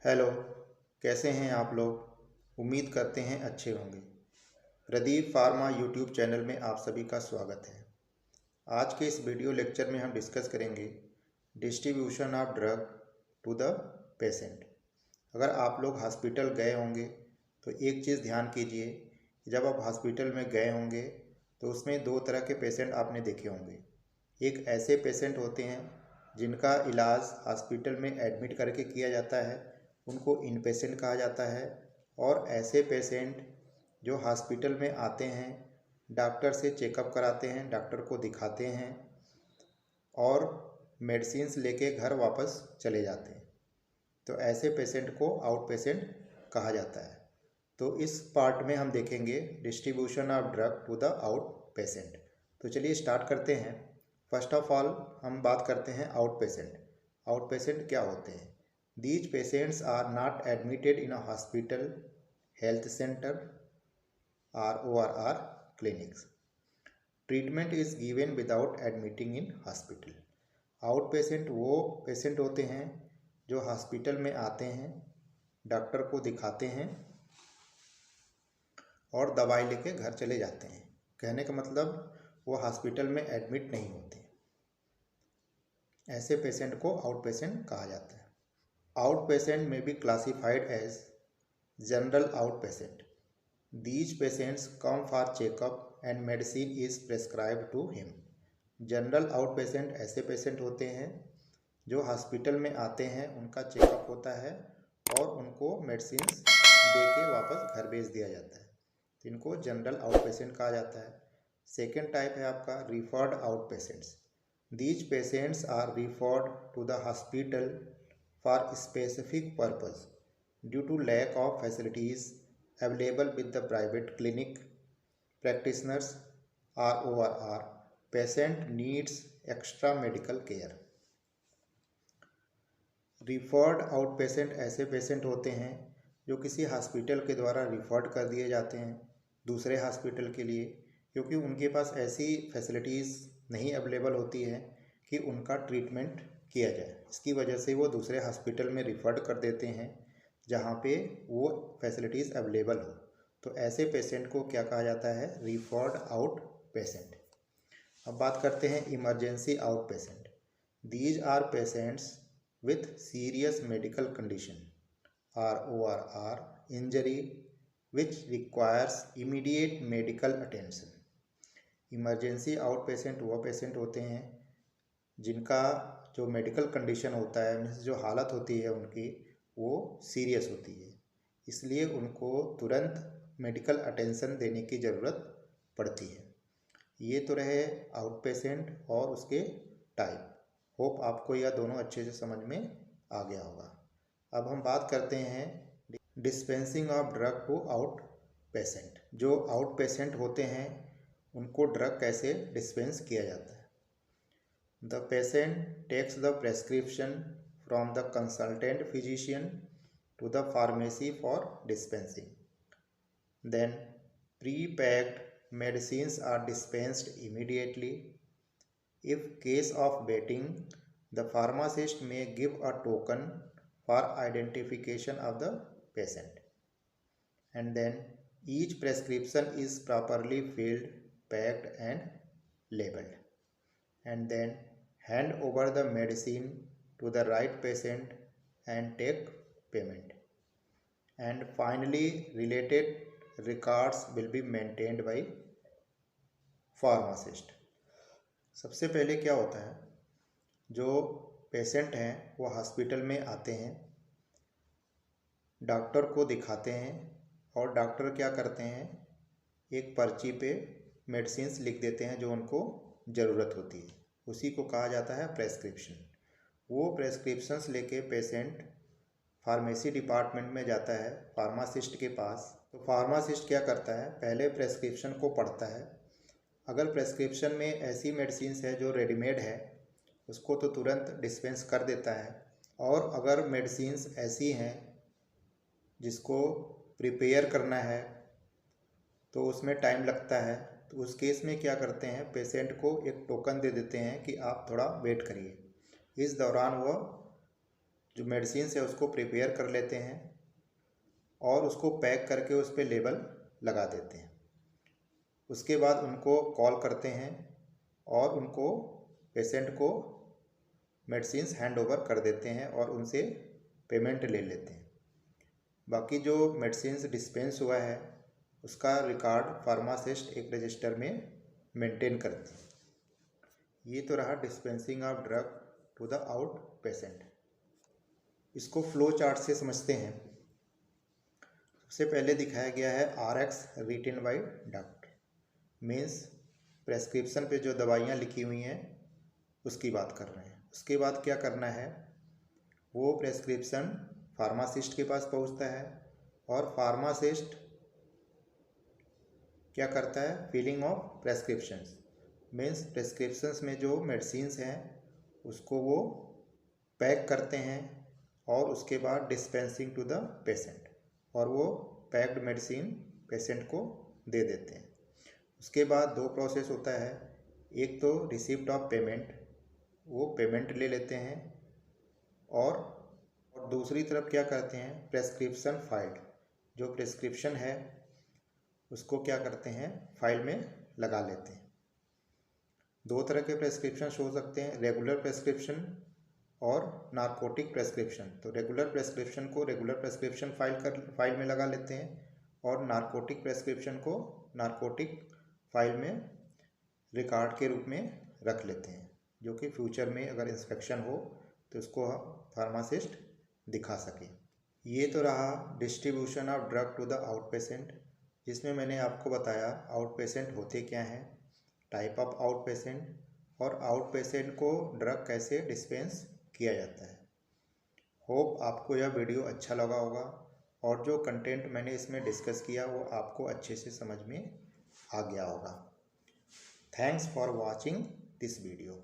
Hello. कैसे हैं आप लोग? उम्मीद करते हैं अच्छे होंगे। प्रदीप फार्मा यूट्यूब चैनल में आप सभी का स्वागत है। आज के इस वीडियो लेक्चर में हम डिस्कस करेंगे distribution of drug to the patient. अगर आप लोग हॉस्पिटल गए होंगे तो एक चीज़ ध्यान कीजिए कि जब आप हॉस्पिटल में गए होंगे तो उसमें दो तरह के पेशेंट आपने देखे होंगे। एक ऐसे पेशेंट होते हैं जिनका इलाज हॉस्पिटल में एडमिट करके किया जाता है, उनको इनपेशेंट कहा जाता है। और ऐसे पेशेंट जो हॉस्पिटल में आते हैं, डॉक्टर से चेकअप कराते हैं, डॉक्टर को दिखाते हैं और मेडिसिन्स लेके घर वापस चले जाते हैं, तो ऐसे पेशेंट को आउट पेशेंट कहा जाता है। तो इस पार्ट में हम देखेंगे distribution of drug to the outpatient. तो चलिए स्टार्ट करते हैं। फर्स्ट ऑफ ऑल हम बात करते हैं आउट पेशेंट। आउट पेशेंट क्या होते हैं? These patients are not admitted in a hospital, health centre और ORR clinics. Treatment is given without admitting in hospital. Outpatient वो पेशेंट होते हैं जो हॉस्पिटल में आते हैं, डॉक्टर को दिखाते हैं और दवाई लेके घर चले जाते हैं। कहने का मतलब वो हॉस्पिटल में एडमिट नहीं होते। ऐसे पेशेंट को आउट पेशेंट कहा जाता है। आउट पेशेंट में be classified as general outpatient. These patients come for checkup and medicine is prescribed to him. General out patient ऐसे पेशेंट होते हैं जो हॉस्पिटल में आते हैं, उनका चेकअप होता है और उनको मेडिसिन दे के वापस घर भेज दिया जाता है, तो इनको जनरल आउट पेशेंट कहा जाता है। सेकेंड टाइप है आपका referred outpatients. These patients are referred to the hospital for specific purpose due to lack of facilities available with the private clinic, practitioners or ORR. Patient needs extra medical care. Referred out patient ऐसे patient होते हैं जो किसी hospital के द्वारा referred कर दिए जाते हैं दूसरे हॉस्पिटल के लिए, क्योंकि उनके पास ऐसी फैसिलिटीज़ नहीं अवेलेबल होती है कि उनका ट्रीटमेंट किया जाए। इसकी वजह से वो दूसरे हॉस्पिटल में रिफ़र्ड कर देते हैं जहाँ पे वो फैसिलिटीज़ अवेलेबल हो। तो ऐसे पेशेंट को क्या कहा जाता है? Referred outpatient. अब बात करते हैं emergency outpatient. These are patients with serious medical condition और ORR injury which requires immediate medical attention. Emergency outpatient वो पेशेंट होते हैं जिनका जो मेडिकल कंडीशन होता है, मीन्स जो हालत होती है उनकी, वो सीरियस होती है, इसलिए उनको तुरंत मेडिकल अटेंशन देने की ज़रूरत पड़ती है। ये तो रहे आउट पेशेंट और उसके टाइप। होप आपको यह दोनों अच्छे से समझ में आ गया होगा। अब हम बात करते हैं dispensing of drug to outpatient. जो आउट पेशेंट होते हैं उनको ड्रग कैसे डिस्पेंस किया जाता है। The patient takes the prescription from the consultant physician to the pharmacy for dispensing. Then pre-packed medicines are dispensed immediately. If case of waiting, the pharmacist may give a token for identification of the patient. And then each prescription is properly filled, packed and labeled. And then hand over the medicine to the right patient and take payment. And finally, related records will be maintained by pharmacist. सबसे पहले क्या होता है, जो patient हैं वो hospital में आते हैं, डॉक्टर को दिखाते हैं और डॉक्टर क्या करते हैं, एक पर्ची पे मेडिसिन्स लिख देते हैं जो उनको ज़रूरत होती है, उसी को कहा जाता है प्रेस्क्रिप्शन। वो प्रेस्क्रिप्शंस लेके पेशेंट फार्मेसी डिपार्टमेंट में जाता है, फार्मासिस्ट के पास। तो फार्मासिस्ट क्या करता है, पहले प्रेस्क्रिप्शन को पढ़ता है। अगर प्रेस्क्रिप्शन में ऐसी मेडिसिन्स है जो रेडीमेड है, उसको तो तुरंत डिस्पेंस कर देता है। और अगर मेडिसिन्स ऐसी हैं जिसको प्रिपेयर करना है तो उसमें टाइम लगता है, तो उस केस में क्या करते हैं, पेशेंट को एक टोकन दे देते हैं कि आप थोड़ा वेट करिए। इस दौरान वह जो मेडिसिन है उसको प्रिपेयर कर लेते हैं और उसको पैक करके उस पर लेबल लगा देते हैं। उसके बाद उनको कॉल करते हैं और उनको पेशेंट को मेडिसिन हैंड ओवर कर देते हैं और उनसे पेमेंट ले लेते हैं। बाकी जो मेडिसिन डिस्पेंस हुआ है उसका रिकॉर्ड फार्मासिस्ट एक रजिस्टर में मेंटेन करते हैं। ये तो रहा dispensing of drug to the outpatient. इसको फ्लो चार्ट से समझते हैं। सबसे पहले दिखाया गया है RX written by doctor, means prescription पे जो दवाइयाँ लिखी हुई हैं उसकी बात कर रहे हैं। उसके बाद क्या करना है, वो प्रेस्क्रिप्शन फार्मासिस्ट के पास पहुंचता है और फार्मासिस्ट क्या करता है, फिलिंग ऑफ प्रेस्क्रिप्शंस, मीन्स प्रेस्क्रिप्शंस में जो मेडिसिन्स हैं उसको वो पैक करते हैं और उसके बाद डिस्पेंसिंग टू द पेशेंट, और वो पैक्ड मेडिसिन पेशेंट को दे देते हैं। उसके बाद दो प्रोसेस होता है, एक तो रिसिप्ट ऑफ पेमेंट, वो पेमेंट ले लेते हैं, और दूसरी तरफ क्या करते हैं, प्रेस्क्रिप्शन फाइल, जो प्रेस्क्रिप्शन है उसको क्या करते हैं, फाइल में लगा लेते हैं। दो तरह के प्रेस्क्रिप्शन हो सकते हैं, रेगुलर प्रेस्क्रिप्शन और नारकोटिक प्रेस्क्रिप्शन। तो रेगुलर प्रेस्क्रिप्शन को रेगुलर प्रेस्क्रिप्शन फाइल में लगा लेते हैं और नारकोटिक प्रेस्क्रिप्शन को नारकोटिक फाइल में रिकॉर्ड के रूप में रख लेते हैं, जो कि फ्यूचर में अगर इंस्पेक्शन हो तो उसको फार्मासिस्ट दिखा सके। ये तो रहा distribution of drug to the outpatient, जिसमें मैंने आपको बताया आउट पेशेंट होते क्या हैं, टाइप ऑफ आउट पेशेंट, और आउट पेशेंट को ड्रग कैसे डिस्पेंस किया जाता है। होप आपको यह वीडियो अच्छा लगा होगा और जो कंटेंट मैंने इसमें डिस्कस किया वो आपको अच्छे से समझ में आ गया होगा। Thanks for watching this video.